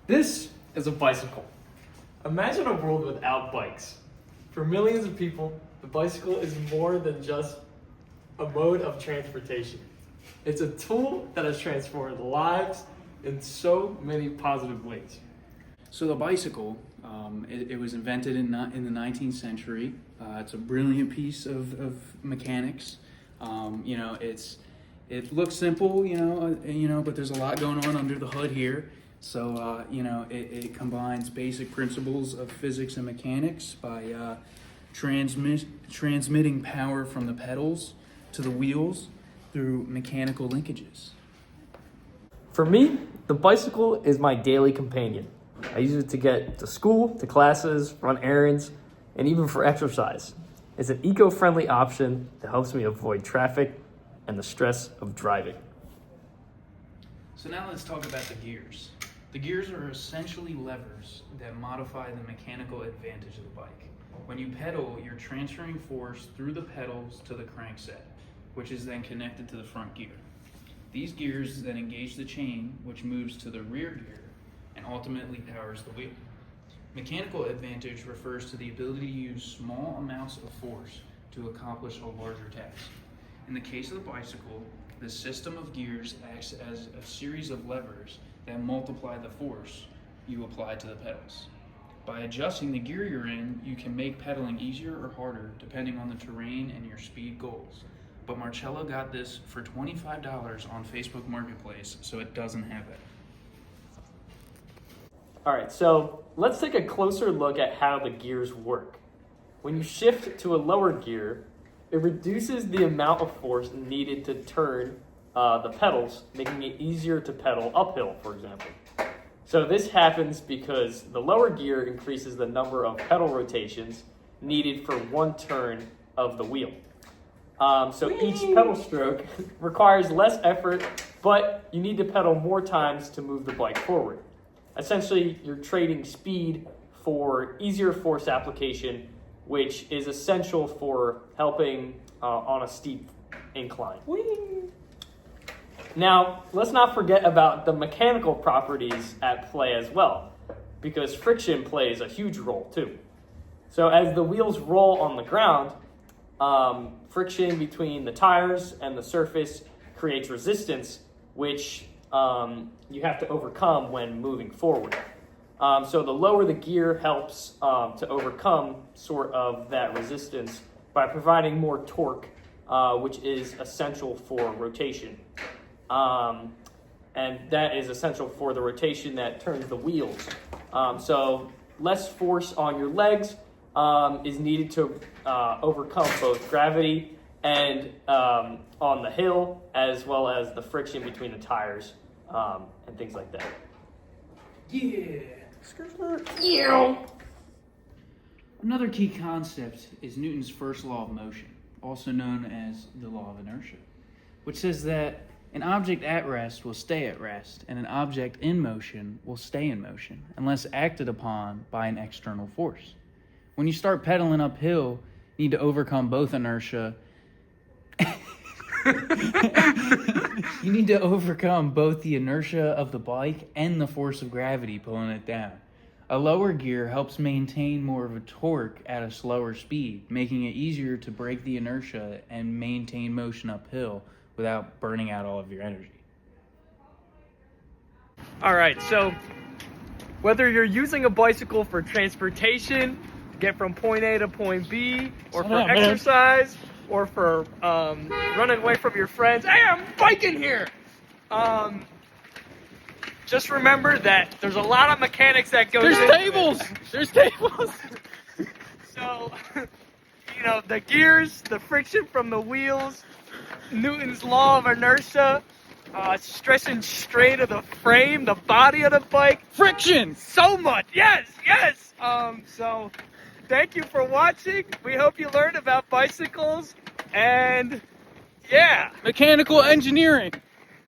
This is a bicycle. Imagine a world without bikes. For millions of people, the bicycle is more than just a mode of transportation. It's a tool that has transformed lives in so many positive ways. So the bicycle, it was invented in the 19th century. It's a brilliant piece of mechanics. It looks simple, but there's a lot going on under the hood here. So it combines basic principles of physics and mechanics by transmitting power from the pedals to the wheels through mechanical linkages. For me, the bicycle is my daily companion. I use it to get to school, to classes, run errands, and even for exercise. It's an eco-friendly option that helps me avoid traffic and the stress of driving. So now let's talk about the gears. The gears are essentially levers that modify the mechanical advantage of the bike. When you pedal, you're transferring force through the pedals to the crankset, which is then connected to the front gear. These gears then engage the chain, which moves to the rear gear and ultimately powers the wheel. Mechanical advantage refers to the ability to use small amounts of force to accomplish a larger task. In the case of the bicycle, the system of gears acts as a series of levers that multiply the force you apply to the pedals. By adjusting the gear you're in, you can make pedaling easier or harder depending on the terrain and your speed goals. But Marcelo got this for $25 on Facebook Marketplace, so it doesn't have it. All right, so let's take a closer look at how the gears work. When you shift to a lower gear, it reduces the amount of force needed to turn the pedals, making it easier to pedal uphill, for example. So this happens because the lower gear increases the number of pedal rotations needed for one turn of the wheel. So each pedal stroke requires less effort, but you need to pedal more times to move the bike forward. Essentially, you're trading speed for easier force application, which is essential for helping on a steep incline. Now, let's not forget about the mechanical properties at play as well, because friction plays a huge role too. So as the wheels roll on the ground, friction between the tires and the surface creates resistance, which you have to overcome when moving forward. So the lower the gear helps to overcome sort of that resistance by providing more torque, which is essential for rotation. And that is essential for the rotation that turns the wheels. So less force on your legs is needed to overcome both gravity and on the hill, as well as the friction between the tires and things like that. Another key concept is Newton's first law of motion, also known as the law of inertia, which says that an object at rest will stay at rest, and an object in motion will stay in motion, unless acted upon by an external force. When you start pedaling uphill, you need to overcome both inertia. You need to overcome both the inertia of the bike and the force of gravity pulling it down. A lower gear helps maintain more of a torque at a slower speed, making it easier to break the inertia and maintain motion uphill without burning out all of your energy. All right, so whether you're using a bicycle for transportation, get from point A to point B, or for exercise, or for running away from your friends, hey, I'm biking here! Just remember that there's a lot of mechanics that goes into tables! There's tables! So, the gears, the friction from the wheels, Newton's law of inertia, stress and strain of the frame, the body of the bike. Friction! So much. Yes. So thank you for watching. We hope you learned about bicycles and yeah. Mechanical engineering.